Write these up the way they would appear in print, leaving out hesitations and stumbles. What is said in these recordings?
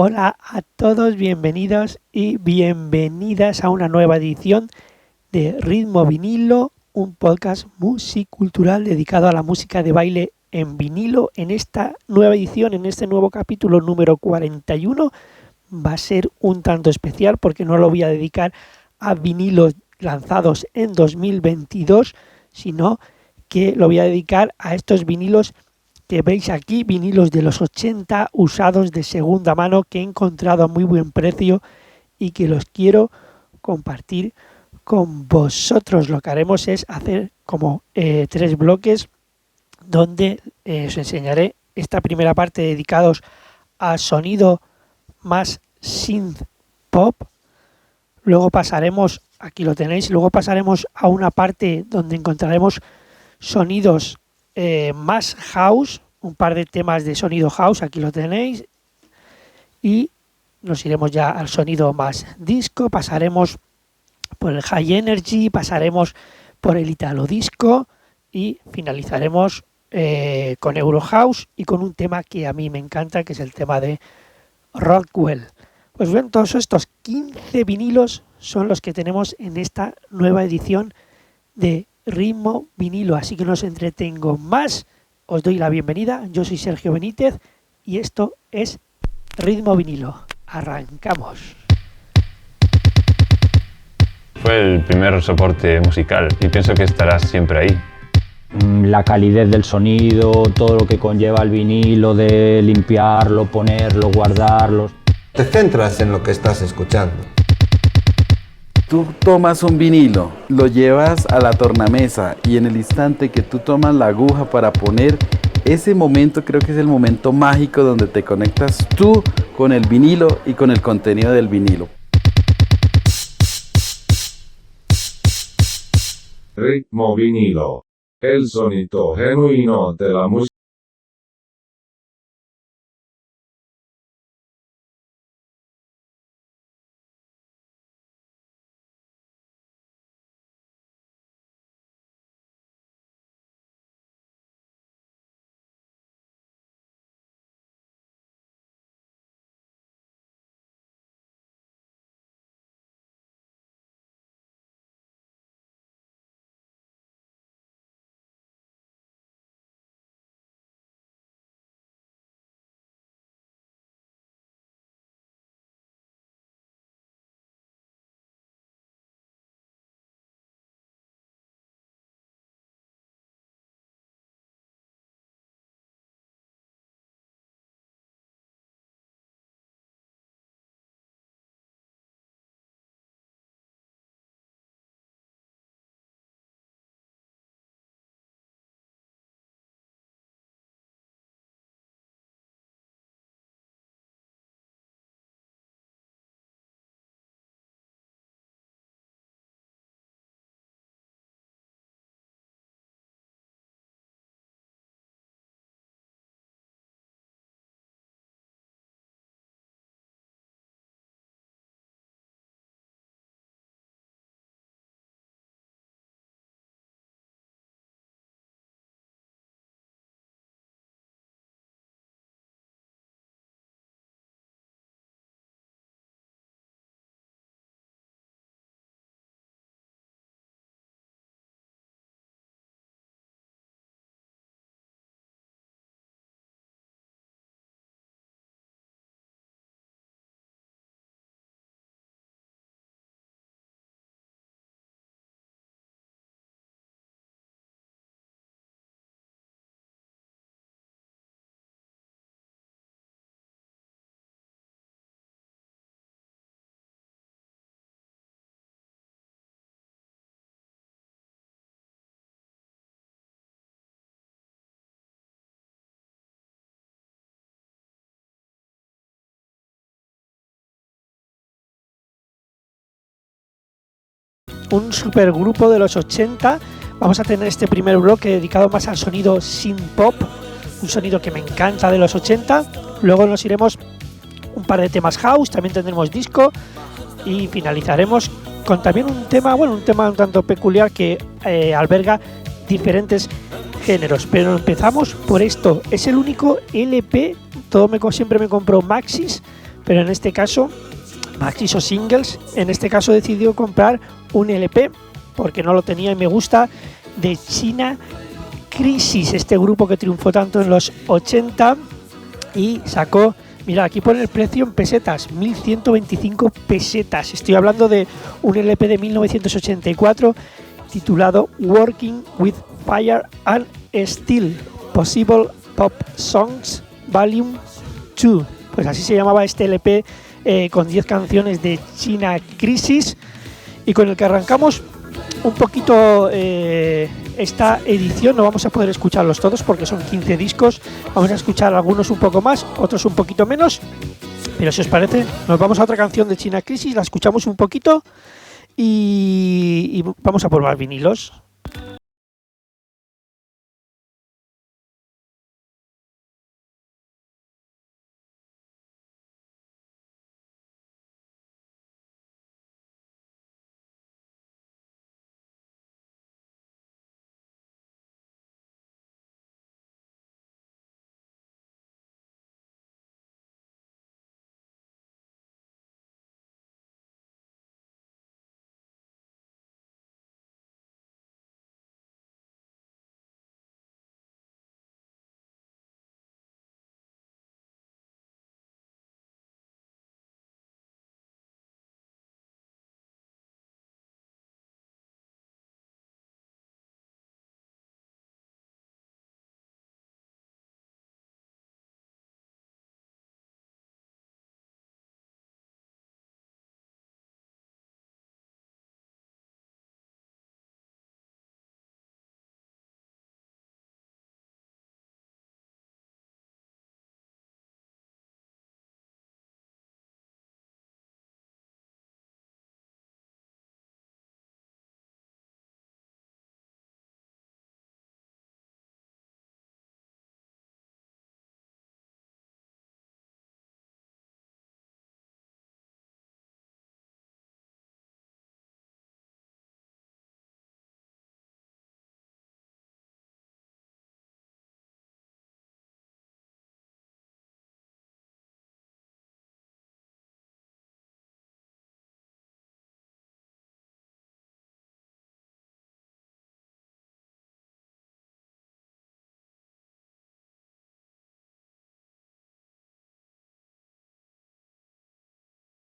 Hola a todos, bienvenidos y bienvenidas a una nueva edición de Ritmo Vinilo, un podcast musicultural dedicado a la música de baile en vinilo. En esta nueva edición, en este nuevo capítulo número 41, va a ser un tanto especial porque no lo voy a dedicar a vinilos lanzados en 2022, sino que lo voy a dedicar a estos vinilos que veis aquí, vinilos de los 80 usados de segunda mano que he encontrado a muy buen precio y que los quiero compartir con vosotros. Lo que haremos es hacer como 3 bloques donde os enseñaré esta primera parte dedicados a sonido más synth pop. Luego pasaremos, aquí lo tenéis, luego pasaremos a una parte donde encontraremos sonidos más house, un par de temas de sonido house, aquí lo tenéis, y nos iremos ya al sonido más disco, pasaremos por el high energy, pasaremos por el italo disco y finalizaremos con Euro House y con un tema que a mí me encanta, que es el tema de Rockwell. Pues bien, todos estos 15 vinilos son los que tenemos en esta nueva edición de Ritmo Vinilo, así que no os entretengo más, os doy la bienvenida. Yo soy Sergio Benítez y esto es Ritmo Vinilo. Arrancamos. Fue el primer soporte musical y pienso que estará siempre ahí. La calidez del sonido, todo lo que conlleva el vinilo, de limpiarlo, ponerlo, guardarlo. Te centras en lo que estás escuchando. Tú tomas un vinilo, lo llevas a la tornamesa y en el instante que tú tomas la aguja para poner, ese momento creo que es el momento mágico donde te conectas tú con el vinilo y con el contenido del vinilo. Ritmo vinilo, el sonido genuino de la música. Un supergrupo de los 80. Vamos a tener este primer bloque dedicado más al sonido synth pop, un sonido que me encanta de los 80. Luego nos iremos un par de temas house, también tendremos disco y finalizaremos con también un tema un tanto peculiar que alberga diferentes géneros. Pero empezamos por esto. Es el único LP, siempre me compro Maxis, pero en este caso, maxis o singles, en este caso he decidido comprar un LP, porque no lo tenía y me gusta, de China Crisis, este grupo que triunfó tanto en los 80 y sacó, mira, aquí pone el precio en pesetas, 1.125 pesetas. Estoy hablando de un LP de 1984 titulado Working with Fire and Steel, Possible Pop Songs Volume 2. Pues así se llamaba este LP con 10 canciones de China Crisis y con el que arrancamos un poquito esta edición. No vamos a poder escucharlos todos porque son 15 discos. Vamos a escuchar algunos un poco más, otros un poquito menos. Pero si os parece, nos vamos a otra canción de China Crisis, la escuchamos un poquito y vamos a por más vinilos.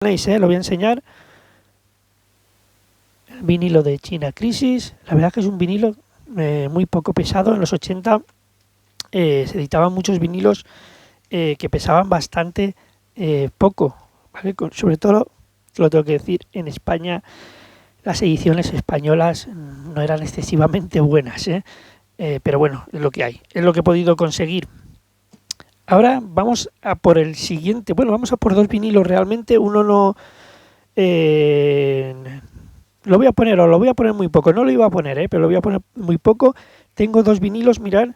Lo voy a enseñar. El vinilo de China Crisis. La verdad que es un vinilo muy poco pesado. En los 80 se editaban muchos vinilos que pesaban bastante poco, ¿vale? Sobre todo, lo tengo que decir, en España las ediciones españolas no eran excesivamente buenas, pero bueno, es lo que hay, es lo que he podido conseguir. Ahora vamos a por el siguiente. Bueno, vamos a por dos vinilos realmente. Uno no... lo voy a poner muy poco. No lo iba a poner, pero lo voy a poner muy poco. Tengo dos vinilos, mirad,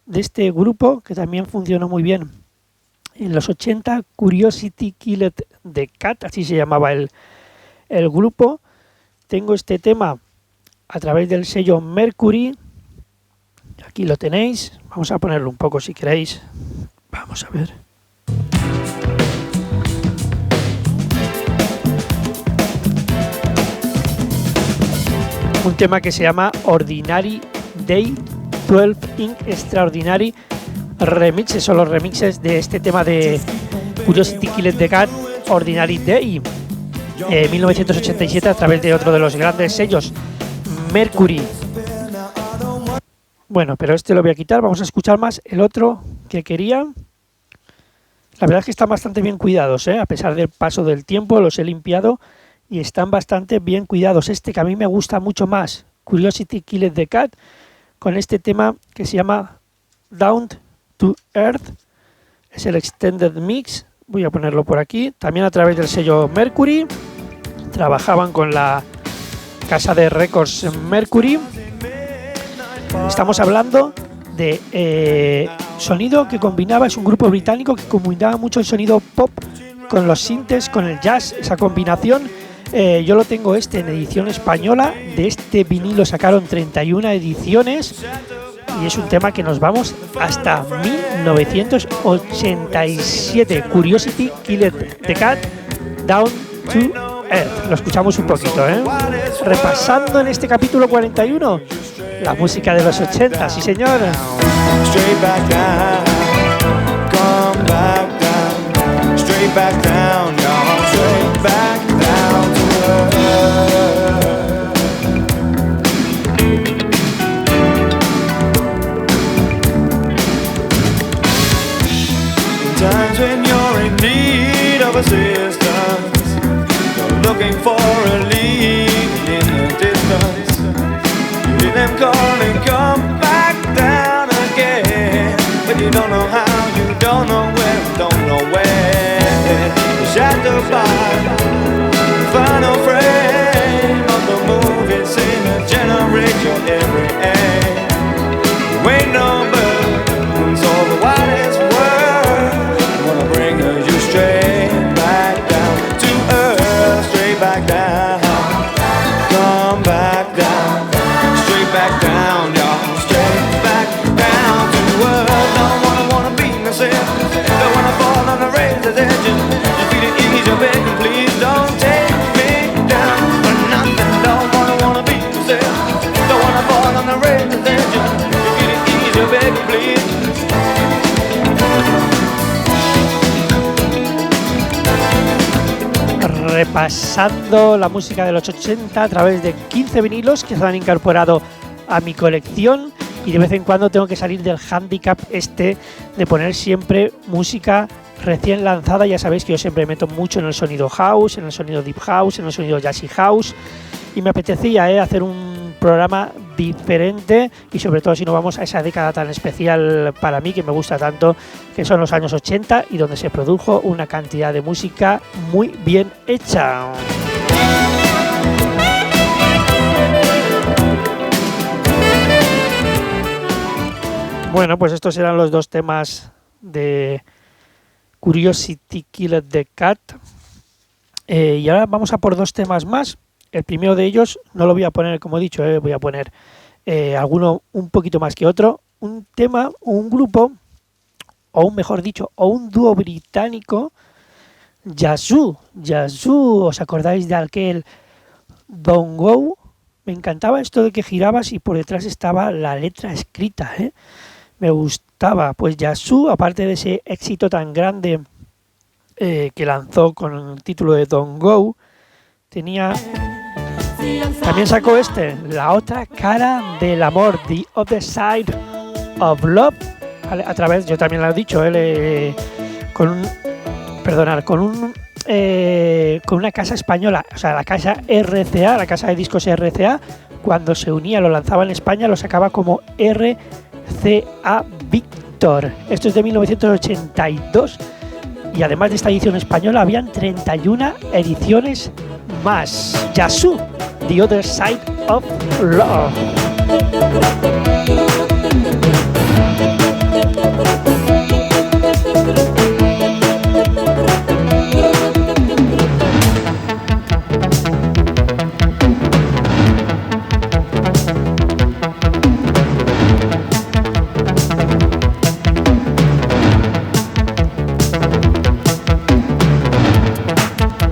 de este grupo que también funcionó muy bien. En los 80, Curiosity Killed the Cat, así se llamaba el grupo. Tengo este tema a través del sello Mercury. Aquí lo tenéis. Vamos a ponerlo un poco si queréis. Vamos a ver. Un tema que se llama Ordinary Day 12 Inc. Extraordinary Remixes, son los remixes de este tema de Curiosity Killed the Cat, Ordinary Day, 1987, a través de otro de los grandes sellos, Mercury. Bueno, pero este lo voy a quitar, vamos a escuchar más el otro que quería. La verdad es que están bastante bien cuidados, a pesar del paso del tiempo, los he limpiado y están bastante bien cuidados. Este que a mí me gusta mucho más, Curiosity Killed the Cat, con este tema que se llama Down to Earth, es el Extended Mix. Voy a ponerlo por aquí, también a través del sello Mercury. Trabajaban con la casa de récords Mercury. Estamos hablando de sonido que combinaba, es un grupo británico que combinaba mucho el sonido pop con los sintes, con el jazz, esa combinación. Yo lo tengo en edición española. De este vinilo sacaron 31 ediciones. y es un tema que nos vamos hasta 1987. Curiosity Killed the Cat, Down to Earth. Lo escuchamos un poquito, repasando en este capítulo 41 la música de los 80, sí señor. Straight back down, come back down, straight back down, y'all, straight back down to earth. Times when you're in need of assistance, you're looking for a lead in the distance. You hear them calling, come back down again, but you don't know how, you don't know where, don't know when. The shadow by the final frame of the movie scene to generate your every aim. You ain't no bird, so the wildest word wanna bring you straight back down to earth, straight back down, come back down, straight back down, y'all, straight back down to earth. Don't wanna be myself, don't wanna fall on the razor's edge. You feel it ease, you're begging, please don't take me down for nothing. Don't wanna be myself, don't wanna fall on the razor's edge. You feel it ease, you're begging, please. Repasando la música de los 80 a través de 15 vinilos que se han incorporado a mi colección, y de vez en cuando tengo que salir del handicap de poner siempre música recién lanzada. Ya sabéis que yo siempre me meto mucho en el sonido house, en el sonido deep house, en el sonido jazzy house, y me apetecía hacer un programa diferente, y sobre todo si nos vamos a esa década tan especial para mí, que me gusta tanto, que son los años 80, y donde se produjo una cantidad de música muy bien hecha. Bueno, pues estos eran los dos temas de Curiosity Killed the Cat, y ahora vamos a por dos temas más. El primero de ellos no lo voy a poner, como he dicho, voy a poner alguno un poquito más que otro. Un tema, un grupo, o un mejor dicho, o un dúo británico, Yazoo. Yazoo, ¿os acordáis de aquel Don't Go? Me encantaba esto de que girabas y por detrás estaba la letra escrita, Me gustaba. Pues Yazoo, aparte de ese éxito tan grande que lanzó con el título de Don't Go, también sacó La otra cara del amor, The Other Side of Love, ¿vale? A través, yo también lo he dicho, con una casa española, o sea, la casa RCA, la casa de discos RCA, cuando se unía, lo lanzaba en España, lo sacaba como RCA Victor. Esto es de 1982. Y además de esta edición española, habían 31 ediciones más. Yazoo, The Other Side of Love.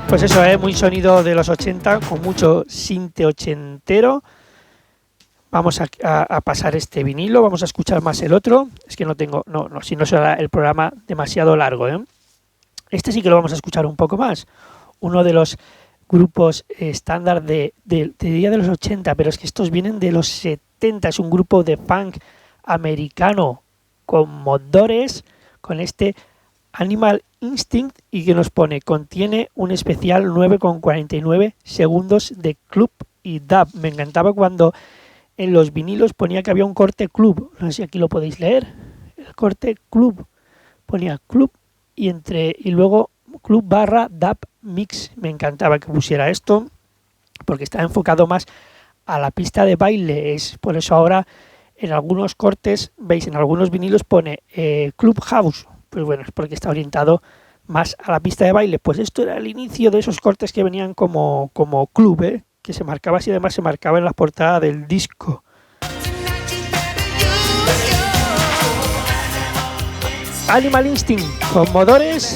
Pues eso, muy sonido de los 80, con mucho sinte ochentero. Vamos a pasar este vinilo, vamos a escuchar más el otro. Es que si no será el programa demasiado largo, Este sí que lo vamos a escuchar un poco más. Uno de los grupos estándar de los 80, pero es que estos vienen de los 70. Es un grupo de punk americano con motores, con Animal Instinct, y que nos contiene un especial 9,49 segundos de club y dub. Me encantaba cuando en los vinilos ponía que había un corte club, no sé si aquí lo podéis leer, el corte club, ponía club y luego club / dub mix. Me encantaba que pusiera esto porque está enfocado más a la pista de baile. Es por eso ahora en algunos cortes, veis, en algunos vinilos pone club house. Pues bueno, es porque está orientado más a la pista de baile. Pues esto era el inicio de esos cortes que venían como club, que se marcaba así, además se marcaba en la portada del disco. Animal Instinct, Commodores.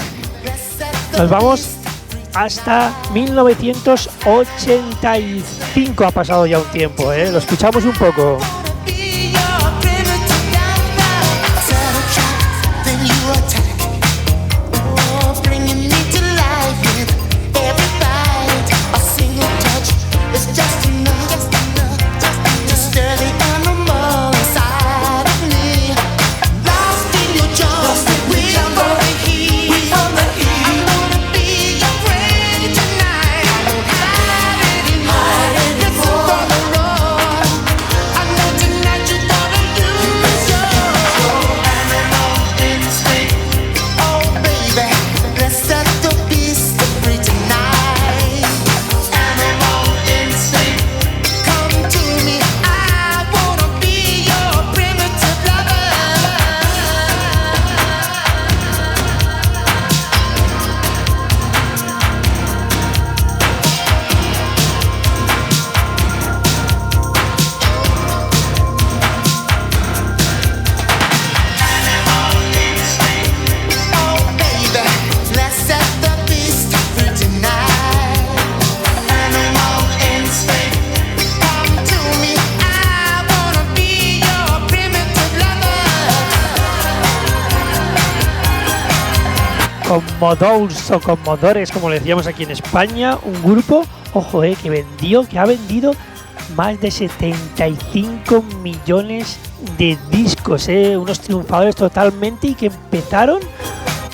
Nos vamos hasta 1985. Ha pasado ya un tiempo, ¿eh? Lo escuchamos un poco. Commodores o Commodores, como le decíamos aquí en España, un grupo, ojo, que ha vendido más de 75 millones de discos, unos triunfadores totalmente, y que empezaron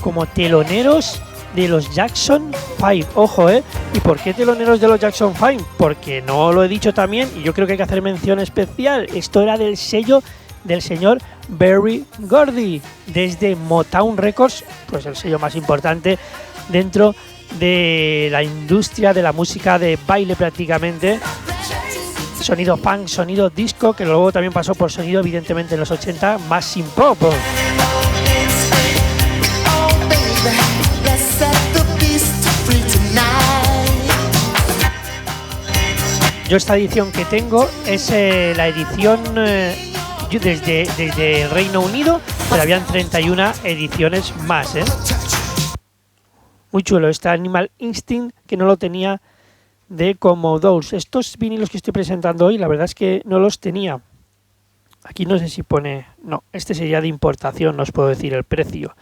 como teloneros de los Jackson 5, ojo, ¿y por qué teloneros de los Jackson 5? Porque no lo he dicho también, y yo creo que hay que hacer mención especial, esto era del sello del señor Berry Gordy, desde Motown Records, pues el sello más importante dentro de la industria de la música de baile prácticamente, sonido funk, sonido disco, que luego también pasó por sonido evidentemente en los 80 más sin pop. Yo esta edición que tengo es la edición desde el Reino Unido, pero habían 31 ediciones más, Muy chulo este Animal Instinct, que no lo tenía de Commodores. Estos vinilos que estoy presentando hoy, la verdad es que no los tenía. Aquí no sé si pone... No, este sería de importación, no os puedo decir el precio.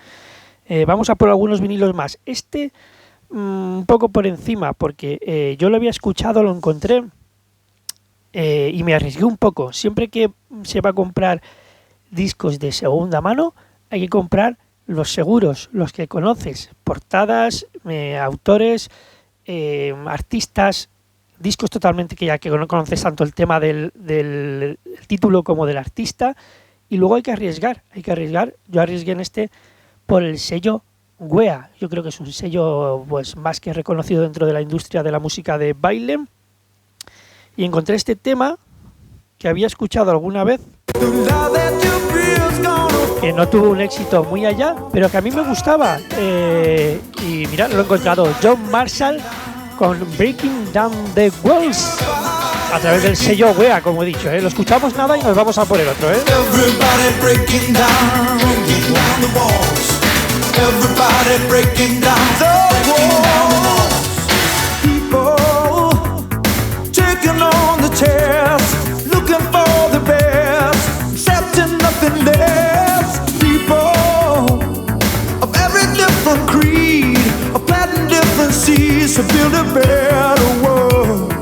Vamos a por algunos vinilos más. Este un poco por encima, porque yo lo había escuchado, lo encontré y me arriesgué un poco. Siempre que se va a comprar discos de segunda mano, hay que comprar los seguros, los que conoces, portadas, autores, artistas, discos totalmente que ya que no conoces tanto el tema del título como del artista, y luego hay que arriesgar. Yo arriesgué en este por el sello Wea. Yo creo que es un sello pues más que reconocido dentro de la industria de la música de baile, y encontré este tema que había escuchado alguna vez, que no tuvo un éxito muy allá, pero que a mí me gustaba, y mirad, lo he encontrado, John Marshall con Breaking Down the Walls, a través del sello Wea, como he dicho, Lo escuchamos nada y nos vamos a por el otro, Everybody breaking down the walls. Everybody breaking down the walls. People taking on the chairs, looking for the best, accepting nothing less. People of every different creed, of planting different seeds to build a better world.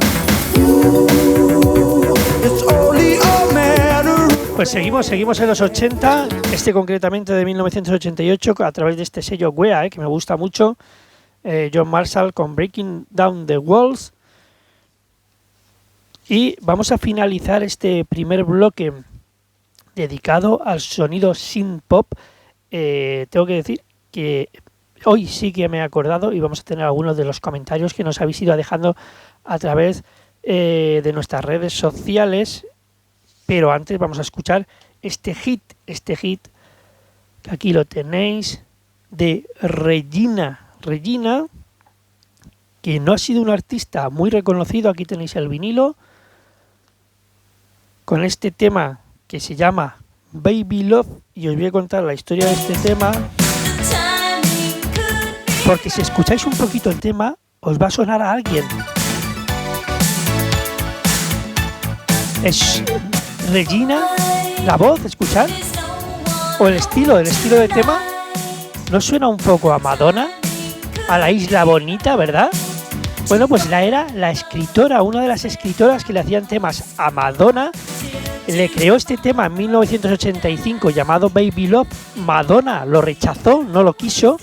Ooh, it's only a matter. Pues seguimos en los 80, concretamente de 1988, a través de este sello Wea, que me gusta mucho, John Marshall con Breaking Down the Walls. Y vamos a finalizar este primer bloque dedicado al sonido synth pop. Tengo que decir que hoy sí que me he acordado, y vamos a tener algunos de los comentarios que nos habéis ido dejando a través de nuestras redes sociales. Pero antes vamos a escuchar este hit, que aquí lo tenéis, de Regina, que no ha sido un artista muy reconocido. Aquí tenéis el vinilo, con este tema que se llama Baby Love, y os voy a contar la historia de este tema. porque si escucháis un poquito el tema, os va a sonar a alguien. Es Regina, la voz, ¿escuchad? O el estilo de tema, ¿no suena un poco a Madonna? A la Isla Bonita, ¿verdad? Bueno, pues era la escritora, una de las escritoras que le hacían temas a Madonna. Le creó este tema en 1985 llamado Baby Love. Madonna lo rechazó, no lo quiso.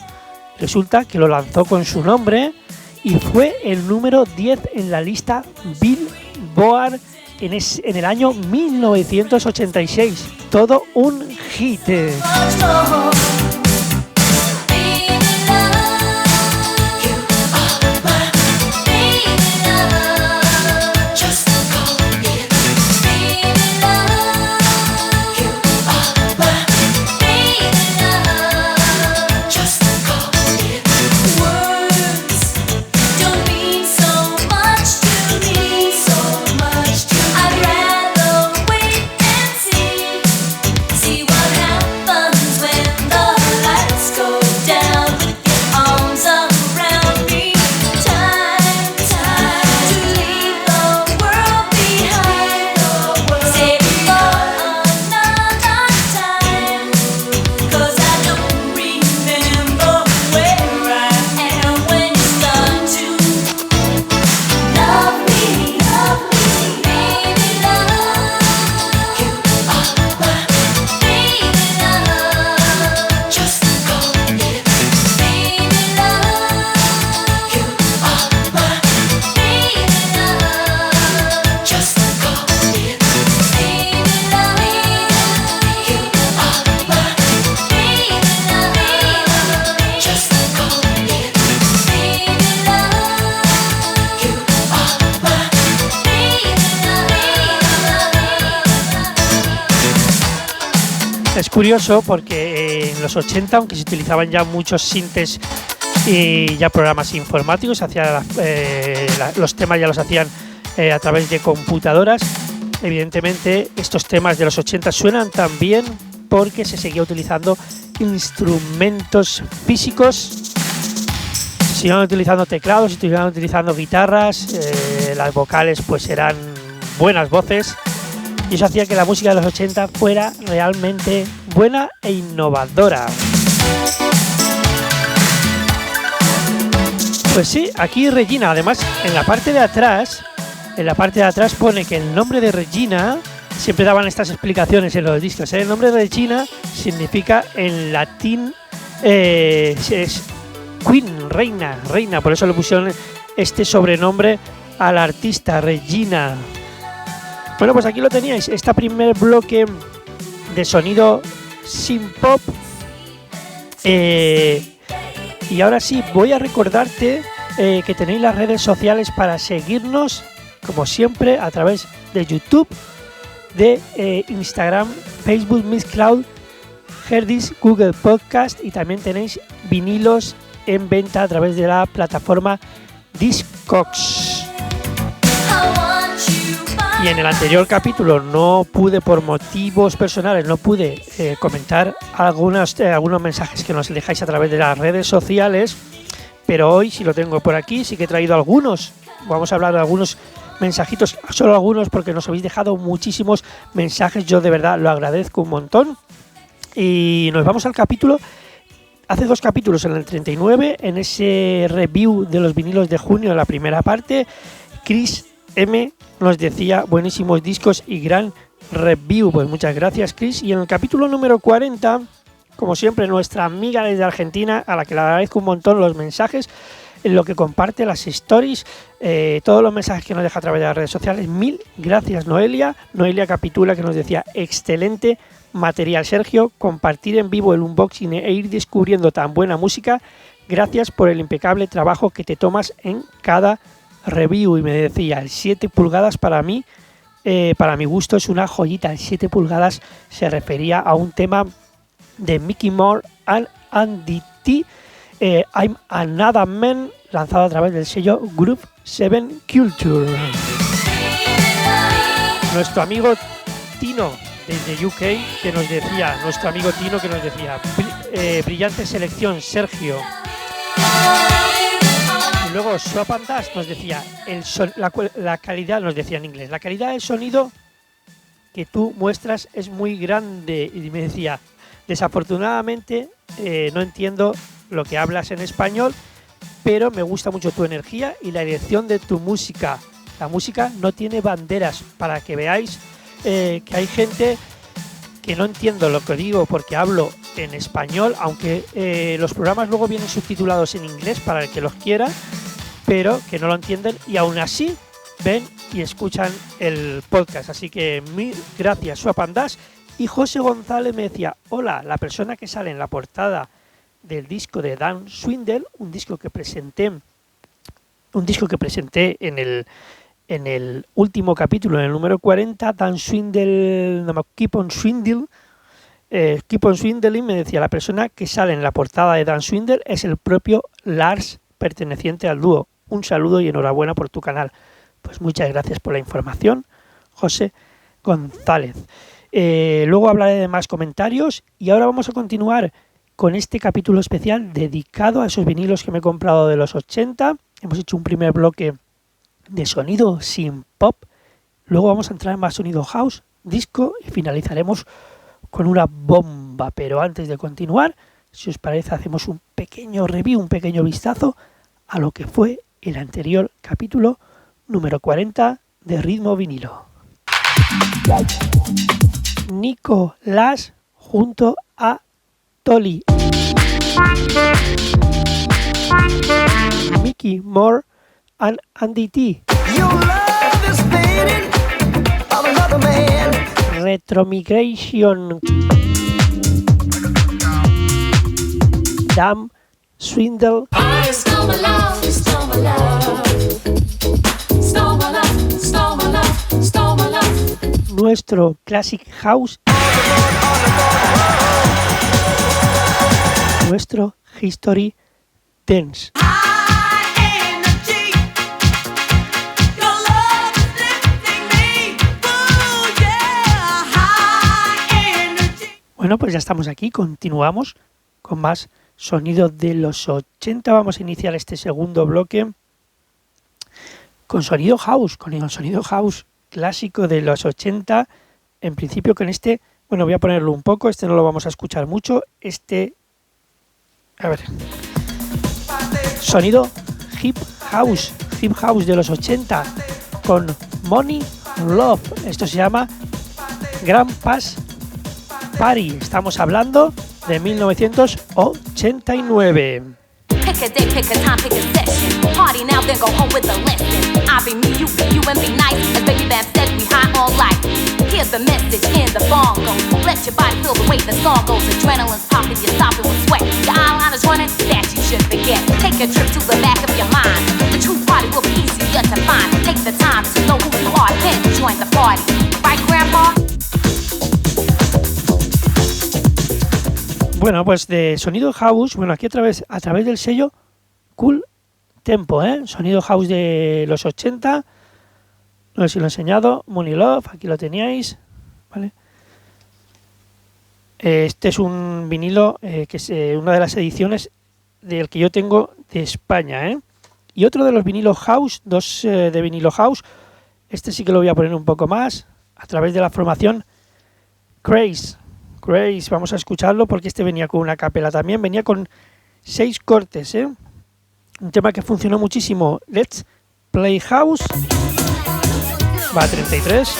Resulta que lo lanzó con su nombre y fue el número 10 en la lista Billboard en el año 1986. Todo un hit. Es curioso porque en los 80, aunque se utilizaban ya muchos sintes y ya programas informáticos, los temas ya los hacían a través de computadoras. Evidentemente estos temas de los 80 suenan tan bien porque se seguía utilizando instrumentos físicos, se siguen utilizando teclados, se siguen utilizando guitarras, las vocales pues eran buenas voces. Y eso hacía que la música de los 80 fuera realmente buena e innovadora. Pues sí, aquí Regina, además en la parte de atrás pone que el nombre de Regina, siempre daban estas explicaciones en los discos, el nombre de Regina significa en latín es Queen, reina, por eso le pusieron este sobrenombre al artista, Regina. Bueno, pues aquí lo teníais, este primer bloque de sonido synth-pop. Y ahora sí, voy a recordarte que tenéis las redes sociales para seguirnos, como siempre, a través de YouTube, de Instagram, Facebook, Mixcloud, Herdis, Google Podcast, y también tenéis vinilos en venta a través de la plataforma Discogs. Y en el anterior capítulo no pude, por motivos personales, comentar algunos mensajes que nos dejáis a través de las redes sociales, pero hoy sí lo tengo por aquí, sí que he traído algunos. Vamos a hablar de algunos mensajitos, solo algunos, porque nos habéis dejado muchísimos mensajes, yo de verdad lo agradezco un montón. Y nos vamos al capítulo, hace 2 capítulos, en el 39, en ese review de los vinilos de junio, en la primera parte, Chris M nos decía buenísimos discos y gran review. Pues muchas gracias, Chris. Y en el capítulo número 40, como siempre, nuestra amiga desde Argentina, a la que le agradezco un montón los mensajes, en lo que comparte, las stories, todos los mensajes que nos deja a través de las redes sociales. Mil gracias, Noelia Capitula, que nos decía excelente material, Sergio, compartir en vivo el unboxing e ir descubriendo tan buena música. Gracias por el impecable trabajo que te tomas en cada review. Y me decía, el 7 pulgadas para mí, para mi gusto, es una joyita. El 7 pulgadas se refería a un tema de Mickey Moore and Andy T, I'm Another Man, lanzado a través del sello Group 7 Culture. Nuestro amigo Tino desde UK que nos decía, brillante selección, Sergio. Y luego Swap and Dash nos decía la calidad, nos decía en inglés, la calidad del sonido que tú muestras es muy grande. Y me decía, desafortunadamente no entiendo lo que hablas en español, pero me gusta mucho tu energía y la dirección de tu música. La música no tiene banderas, para que veáis que hay gente que no entiendo lo que digo porque hablo en español, aunque los programas luego vienen subtitulados en inglés para el que los quiera, pero que no lo entienden y aún así ven y escuchan el podcast. Así que mil gracias, Swap and Dash. Y José González me decía, hola, la persona que sale en la portada del disco de Dan Swindle, un disco que presenté en el último capítulo, en el número 40, Dan Swindle, Keep on Swindle, Keep on Swindling, me decía, la persona que sale en la portada de Dan Swindle es el propio Lars, perteneciente al dúo. Un saludo y enhorabuena por tu canal. Pues muchas gracias por la información, José González. Luego hablaré de más comentarios y ahora vamos a continuar con este capítulo especial dedicado a esos vinilos que me he comprado de los 80. Hemos hecho un primer bloque de sonido sin pop, luego vamos a entrar en más sonido house, disco y finalizaremos con una bomba. Pero antes de continuar, si os parece, hacemos un pequeño review, un pequeño vistazo a lo que fue el anterior capítulo número 40 de Ritmo Vinilo. Nicolás junto a Tolly, Mickey Moore and Andy T. Retromigration, Dan Swindle, nuestro Classic House, nuestro History Dance. Bueno, pues ya estamos aquí, continuamos con más sonidos de los 80. Vamos a iniciar este segundo bloque con sonido house, clásico de los 80. En principio con este, bueno, voy a ponerlo un poco, este no lo vamos a escuchar mucho. Sonido hip house de los 80 con Money Love. Esto se llama Grand Pass Party. Estamos hablando de 1989. Pick a day, pick a time, pick a session. Party now, then go home with a lesson. I be me, you and be nice. As Baby Bam said, we high all life. Here's the message in the bongo. Let your body feel the way the song goes. Adrenaline's popping, you're stopping with sweat. Your eyeliner's running, that you should forget. Take a trip to the back of your mind. The true party will be easier to find. Take the time to know who you are, then join the party. Right, Grandpa? Bueno, pues de sonido house, bueno, aquí a través del sello Cool Tempo, sonido house de los 80, no sé si lo he enseñado, Money Love, aquí lo teníais, ¿vale? Este es un vinilo que es una de las ediciones del que yo tengo de España, y otro de los vinilos house, dos de vinilo house, este sí que lo voy a poner un poco más, a través de la formación Craze, vamos a escucharlo porque este venía con una capela también, venía con 6 cortes, un tema que funcionó muchísimo, Let's Play House, va a 33.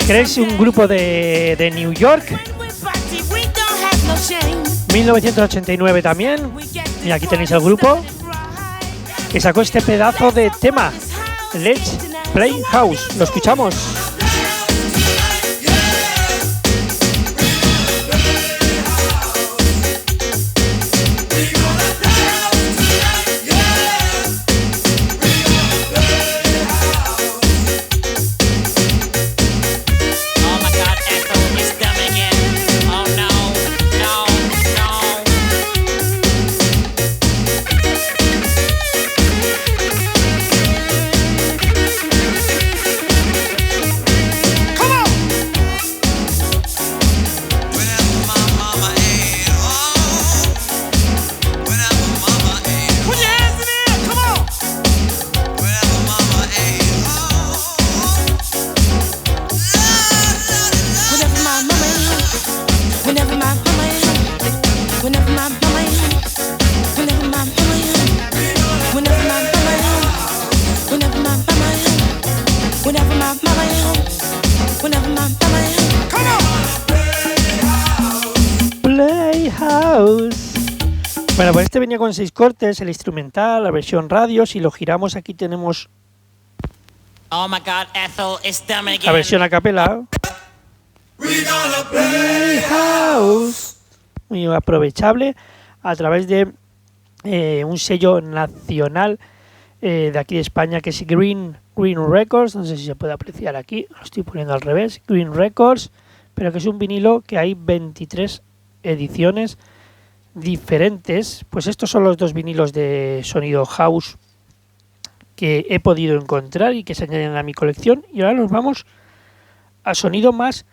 Crazy, un grupo de New York, 1989 también, y aquí tenéis el grupo que sacó este pedazo de tema, Let's Play House, lo escuchamos. House. Bueno, pues este venía con 6 cortes, el instrumental, la versión radio. Si lo giramos, aquí tenemos Oh my God, Ethel, it's them again. la versión a capela. House. Muy aprovechable a través de un sello nacional de aquí de España, que es Green Records. No sé si se puede apreciar aquí, lo estoy poniendo al revés. Green Records, pero que es un vinilo que hay 23 ediciones diferentes. Pues estos son los 2 vinilos de sonido house que he podido encontrar y que se añaden a mi colección. Y ahora nos vamos a sonido más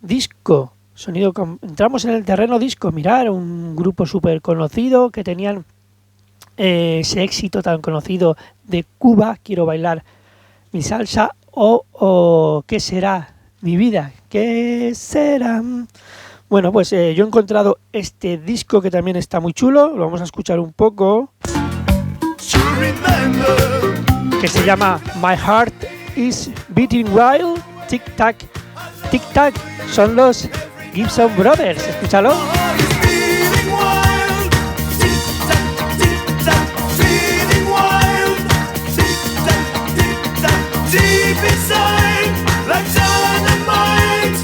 disco. Entramos en el terreno disco. Mirar, un grupo súper conocido que tenían ese éxito tan conocido de Cuba, Quiero bailar mi salsa, o ¿qué será mi vida? ¿Qué será? Bueno, pues yo he encontrado este disco que también está muy chulo. Lo vamos a escuchar un poco, que se llama My Heart is Beating Wild. Tic Tac, Tic Tac. Son los Gibson Brothers. Escúchalo. Deep inside, like dynamite,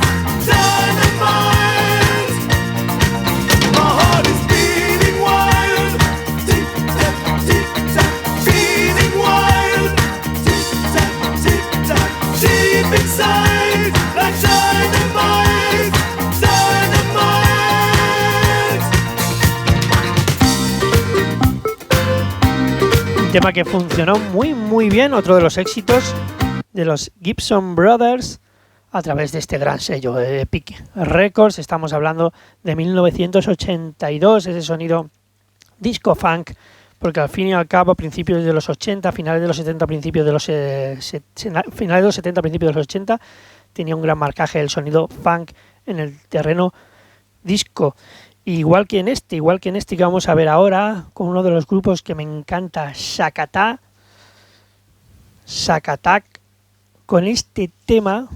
dynamite. My heart is beating wild, tick tock, beating wild, tick tock, deep inside, like dynamite, dynamite. Un tema que funcionó muy bien, otro de los éxitos de los Gibson Brothers a través de este gran sello de Epic Records. Estamos hablando de 1982, ese sonido disco funk, porque al fin y al cabo, a principios de los 80, finales de los 70, finales de los 70, principios de los 80, tenía un gran marcaje el sonido funk en el terreno disco. Igual que en este que vamos a ver ahora, con uno de los grupos que me encanta, Shakatak, con este tema.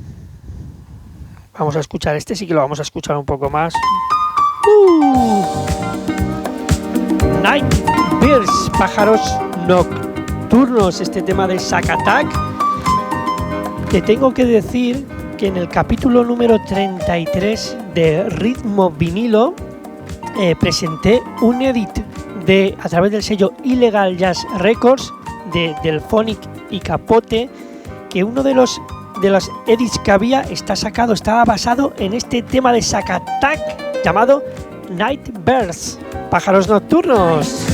Vamos a escuchar este, sí que lo vamos a escuchar un poco más. Night Birds, pájaros nocturnos, este tema de Shakatak. Te tengo que decir que en el capítulo número 33 de Ritmo Vinilo presenté un edit a través del sello Illegal Jazz Records de Delphonic y Capote, que uno de los edits que había estaba basado en este tema de Shakatak llamado Night Birds, pájaros nocturnos.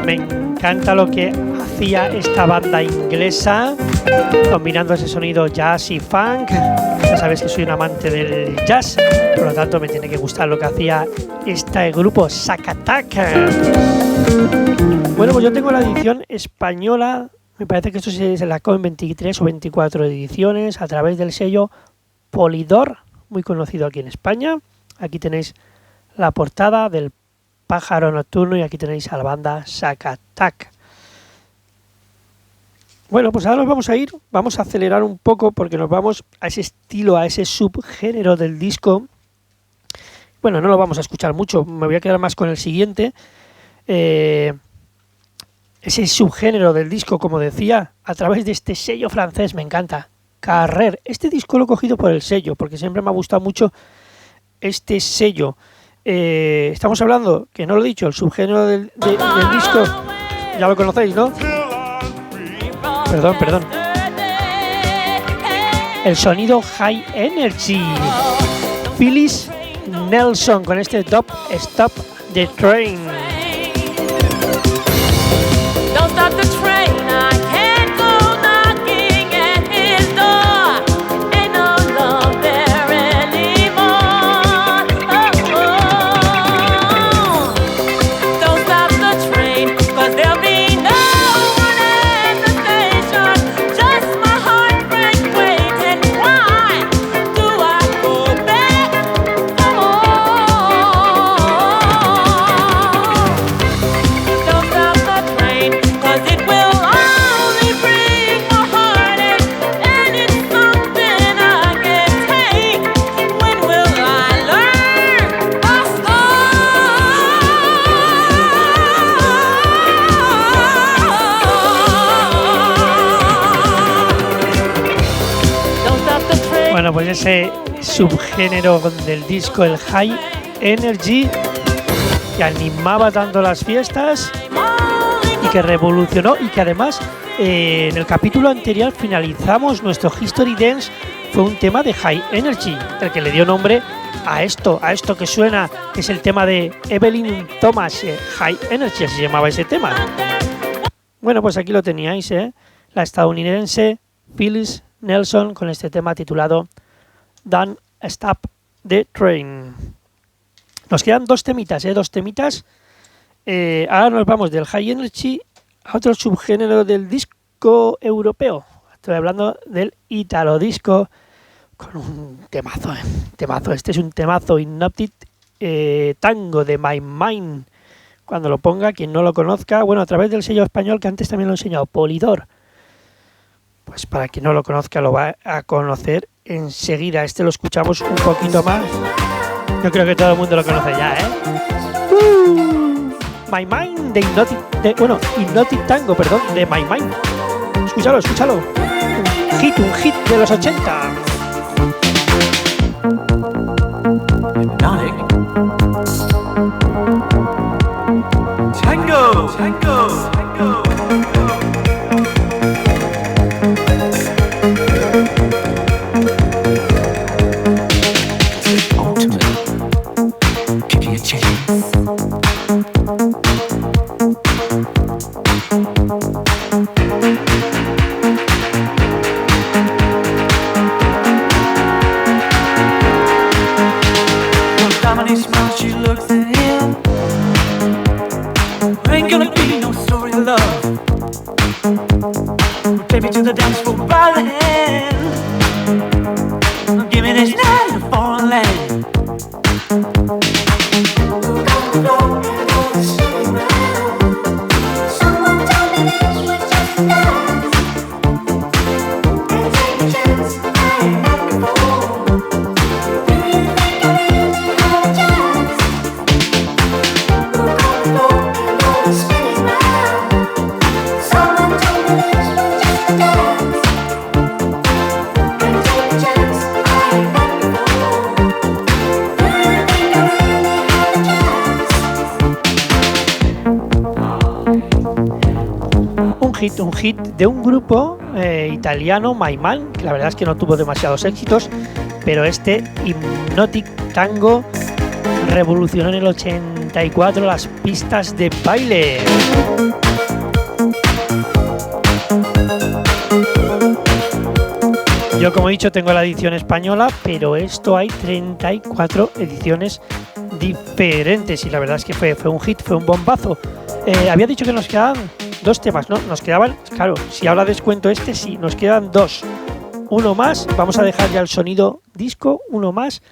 Me encanta lo que hacía esta banda inglesa, combinando ese sonido jazz y funk. Ya sabes que soy un amante del jazz, por lo tanto me tiene que gustar lo que hacía este grupo Shakatak. Bueno, pues yo tengo la edición española, me parece que esto se sacó en 23 o 24 ediciones a través del sello Polydor, muy conocido aquí en España. Aquí tenéis la portada del pájaro nocturno y aquí tenéis a la banda Shakatak. Bueno, pues ahora nos vamos a acelerar un poco porque nos vamos a ese estilo, a ese subgénero del disco. Bueno, no lo vamos a escuchar mucho, me voy a quedar más con el siguiente. ese subgénero del disco, como decía, a través de este sello francés, me encanta. Carrer. Este disco lo he cogido por el sello, porque siempre me ha gustado mucho este sello. Estamos hablando, que no lo he dicho, el subgénero del disco, ya lo conocéis, ¿no? Perdón. El sonido High Energy. Phyllis Nelson con este Don't Stop the Train. Don't stop the train, I can't go knocking at his door. Ain't no love there anymore. Oh. Don't stop the train, 'cause there'll be no one at the station. Just my heartbreak waiting. Why do I go back? Oh. Don't stop the train, 'cause it will only bring more heartache, and it's something I can take. When will I learn? Don't stop the train. Bueno, pues ese subgénero del disco, el High Energy, que animaba tanto las fiestas y que revolucionó, y que además en el capítulo anterior finalizamos nuestro History Dance, fue un tema de High Energy, el que le dio nombre a esto que suena, que es el tema de Evelyn Thomas, High Energy, así se llamaba ese tema. Bueno, pues aquí lo teníais, la estadounidense Phyllis Nelson con este tema titulado Don't Stop the Train. Nos quedan dos temitas. Ahora nos vamos del High Energy a otro subgénero del disco europeo. Estoy hablando del Italo Disco con un temazo. Este es un temazo, Hypnotic Tango de My Mind. Cuando lo ponga, quien no lo conozca, bueno, a través del sello español que antes también lo he enseñado, Polydor. Pues para quien no lo conozca lo va a conocer enseguida. Este lo escuchamos un poquito más. Yo creo que todo el mundo lo conoce ya, My Mind de Hypnotic Tango, de My Mind. Escúchalo. Un hit de los 80. Hypnotic Tango. Un hit de un grupo italiano, My Man, que la verdad es que no tuvo demasiados éxitos, pero este Hypnotic Tango revolucionó en el 84 las pistas de baile. Yo, como he dicho, tengo la edición española, pero esto hay 34 ediciones diferentes y la verdad es que fue un hit, fue un bombazo. Había dicho que nos quedaban dos temas, ¿no? Nos quedaban, claro, si ahora descuento sí, nos quedan dos. Uno más, vamos a dejar ya el sonido disco, uno más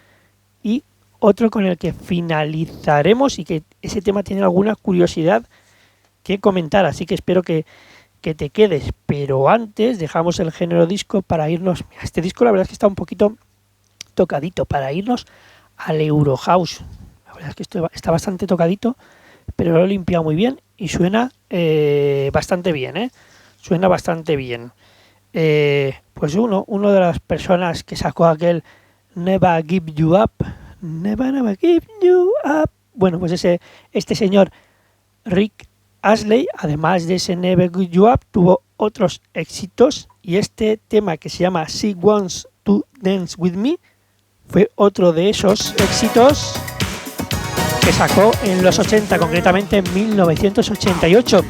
y otro con el que finalizaremos, y que ese tema tiene alguna curiosidad que comentar, así que espero que te quedes. Pero antes dejamos el género disco para irnos. Mira, este disco la verdad es que está un poquito tocadito, para irnos al Eurohouse. La verdad es que está bastante tocadito, pero lo he limpiado muy bien y suena bastante bien, ¿eh? Suena bastante bien. Pues uno de las personas que sacó aquel Never Give You Up, Never Give You Up. Bueno, pues este señor Rick Astley, además de ese Never Give You Up, tuvo otros éxitos, y este tema que se llama She Wants to Dance With Me fue otro de esos éxitos que sacó en los 80, concretamente en 1988.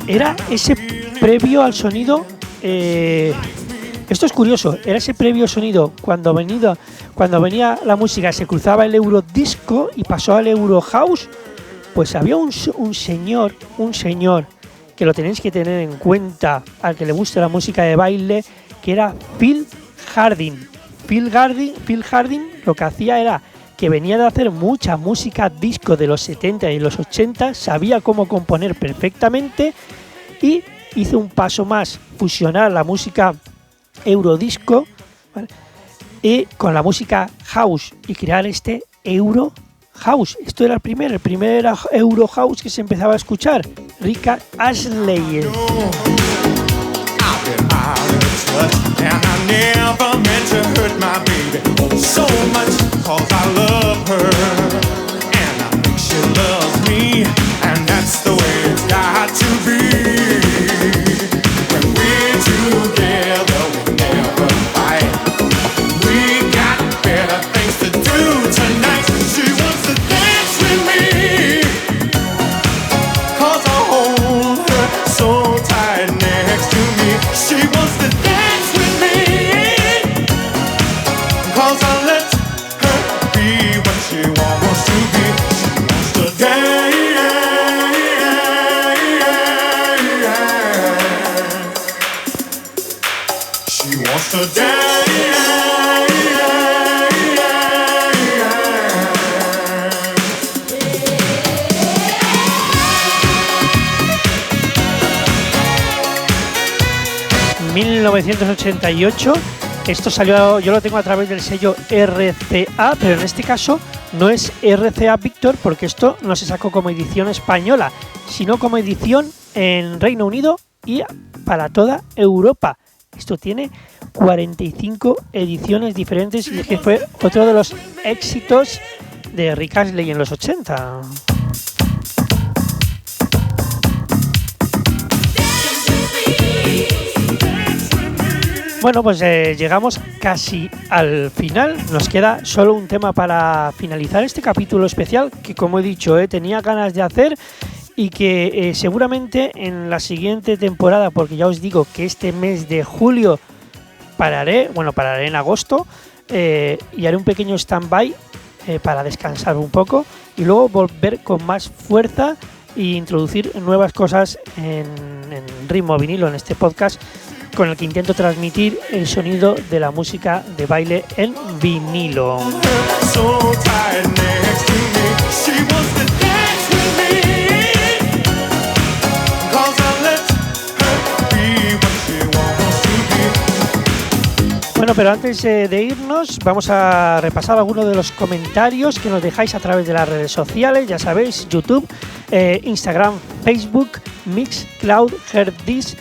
Era ese previo al sonido, esto es curioso, era ese previo sonido cuando venía la música, se cruzaba el Eurodisco y pasó al Eurohouse. Pues había un señor que lo tenéis que tener en cuenta al que le guste la música de baile, que era Phil Harding. Phil Harding lo que hacía era que venía de hacer mucha música disco de los 70 y los 80, sabía cómo componer perfectamente y hizo un paso más, fusionar la música Eurodisco, ¿vale?, y con la música house y crear este Euro House. Esto era el primer Euro House que se empezaba a escuchar. Rick Astley. En 1988, esto salió, yo lo tengo a través del sello RCA, pero en este caso no es RCA Victor, porque esto no se sacó como edición española, sino como edición en Reino Unido y para toda Europa. Esto tiene 45 ediciones diferentes y es que fue otro de los éxitos de Rick Astley en los 80. Bueno, pues llegamos casi al final. Nos queda solo un tema para finalizar este capítulo especial que, como he dicho, tenía ganas de hacer y que seguramente en la siguiente temporada, porque ya os digo que este mes de julio pararé en agosto y haré un pequeño stand-by para descansar un poco y luego volver con más fuerza e introducir nuevas cosas en Ritmo Vinilo, en este podcast con el que intento transmitir el sonido de la música de baile en vinilo. Bueno, pero antes de irnos, vamos a repasar algunos de los comentarios que nos dejáis a través de las redes sociales, ya sabéis, YouTube, Instagram, Facebook, Mixcloud, Heardis,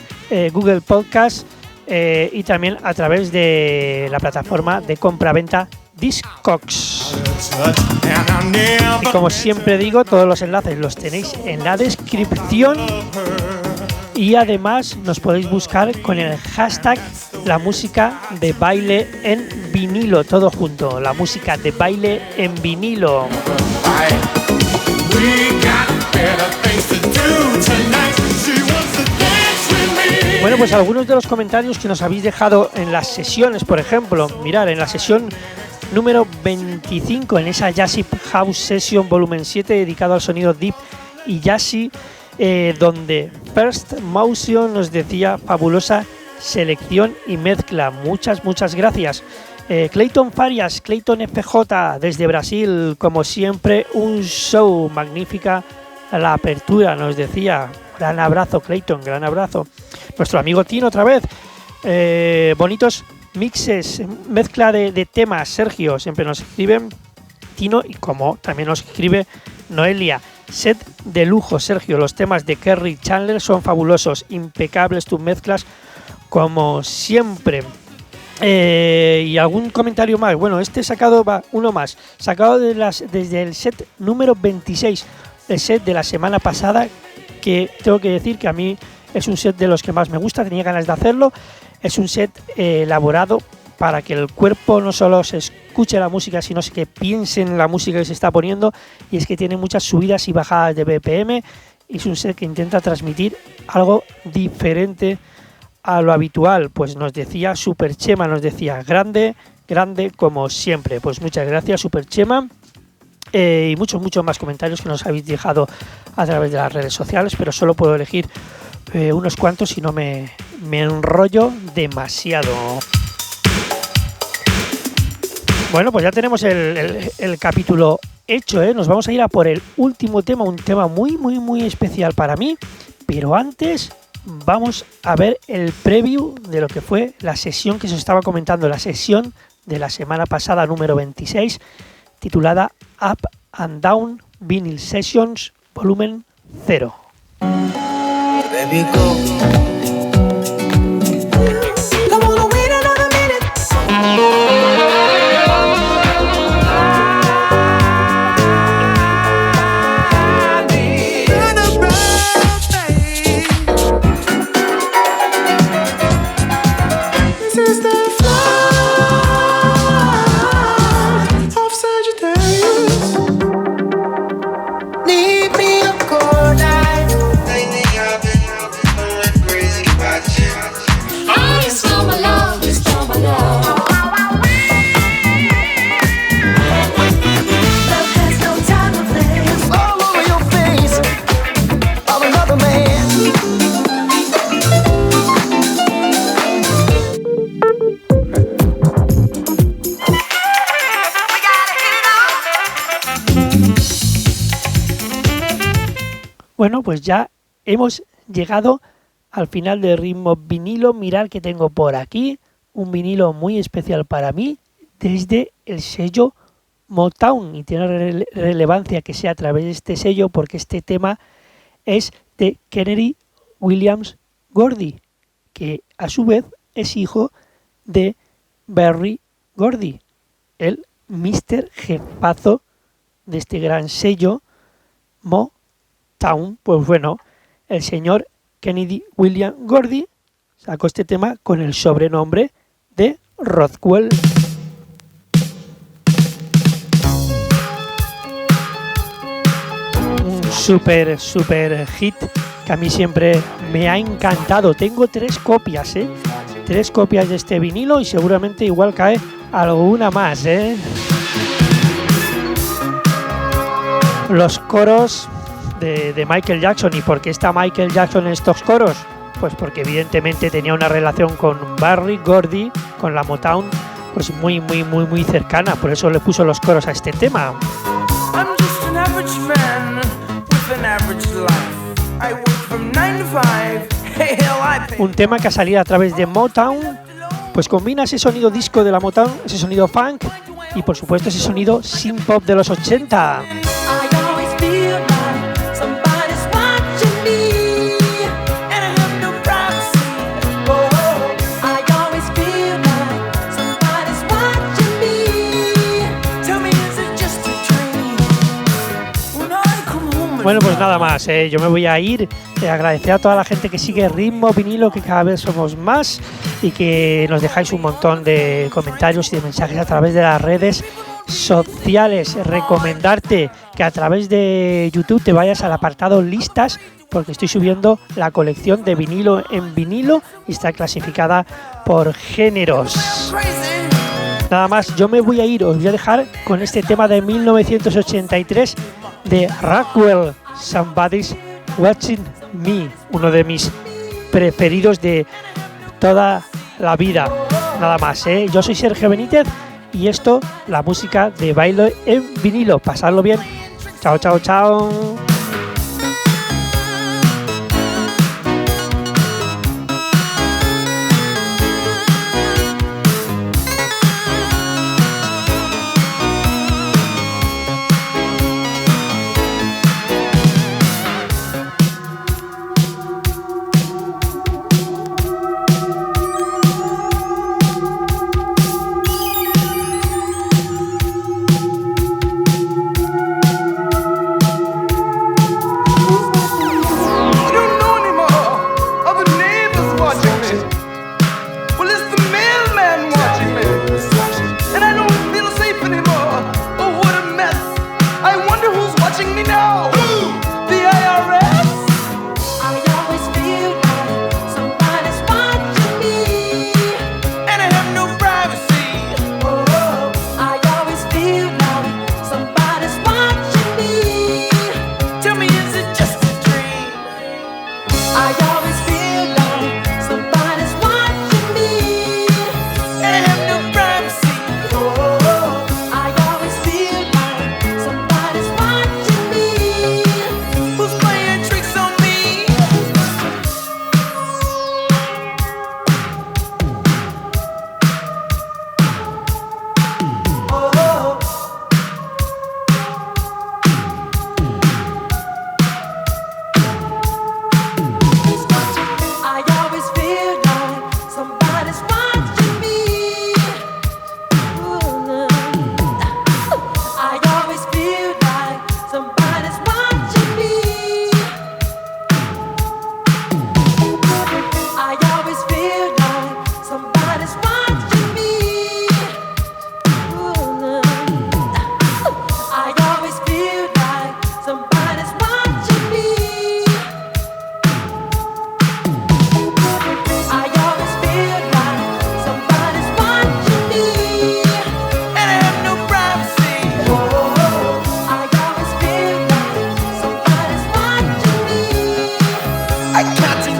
Google Podcast y también a través de la plataforma de compraventa Discogs. Y como siempre digo, todos los enlaces los tenéis en la descripción y además nos podéis buscar con el hashtag la música de baile en vinilo, todo junto, la música de baile en vinilo. Bueno, pues algunos de los comentarios que nos habéis dejado en las sesiones, por ejemplo, mirad, en la sesión número 25, en esa Jazzy House Session Volumen 7 dedicado al sonido deep y jazzy, donde First Motion nos decía fabulosa selección y mezcla. Muchas gracias. Clayton Farias, Clayton FJ desde Brasil, como siempre, un show, magnífica la apertura, nos decía. Gran abrazo, Clayton, gran abrazo. Nuestro amigo Tino otra vez. Bonitos mixes, mezcla de temas. Sergio siempre nos escribe, Tino, y como también nos escribe Noelia. set de lujo, Sergio. Los temas de Kerry Chandler son fabulosos, impecables tus mezclas, como siempre. Y algún comentario más. Bueno, uno más. Sacado desde el set número 26, el set de la semana pasada, que tengo que decir que a mí es un set de los que más me gusta, tenía ganas de hacerlo. Es un set elaborado para que el cuerpo no solo se escuche la música, sino que piense en la música que se está poniendo, y es que tiene muchas subidas y bajadas de BPM, y es un set que intenta transmitir algo diferente a lo habitual. Pues nos decía Super Chema, nos decía grande como siempre. Pues muchas gracias, Super Chema, y muchos más comentarios que nos habéis dejado a través de las redes sociales, pero solo puedo elegir unos cuantos y no me enrollo demasiado. Bueno, pues ya tenemos el capítulo hecho, ¿eh? Nos vamos a ir a por el último tema, un tema muy especial para mí, pero antes vamos a ver el preview de lo que fue la sesión que se estaba comentando, la sesión de la semana pasada número 26, titulada Up and Down Vinyl Sessions Volumen 0. Baby, go. Bueno, pues ya hemos llegado al final de Ritmo Vinilo. Mirad que tengo por aquí un vinilo muy especial para mí desde el sello Motown, y tiene relevancia que sea a través de este sello porque este tema es de Kennedy Williams Gordy, que a su vez es hijo de Berry Gordy, el Mr. Jefazo de este gran sello Motown. Pues bueno, el señor Kennedy Williams Gordy sacó este tema con el sobrenombre de Rothwell. Un super hit que a mí siempre me ha encantado. Tengo 3 copias, 3 copias de este vinilo, y seguramente igual cae alguna más, Los coros de Michael Jackson. ¿Y por qué está Michael Jackson en estos coros? Pues porque evidentemente tenía una relación con Berry Gordy, con la Motown, pues muy cercana, por eso le puso los coros a este tema. Un tema que ha salido a través de Motown, pues combina ese sonido disco de la Motown, ese sonido funk y por supuesto ese sonido synth pop de los 80. Bueno, pues nada más, yo me voy a ir, agradecer a toda la gente que sigue Ritmo Vinilo, que cada vez somos más y que nos dejáis un montón de comentarios y de mensajes a través de las redes sociales. Recomendarte que a través de YouTube te vayas al apartado listas, porque estoy subiendo la colección de vinilo en vinilo y está clasificada por géneros. Nada más, yo me voy a ir, os voy a dejar con este tema de 1983 de Rockwell, Somebody's Watching Me, uno de mis preferidos de toda la vida. Nada más, yo soy Sergio Benítez y esto, la música de baile en vinilo. Pasadlo bien. Chao, chao, chao. Not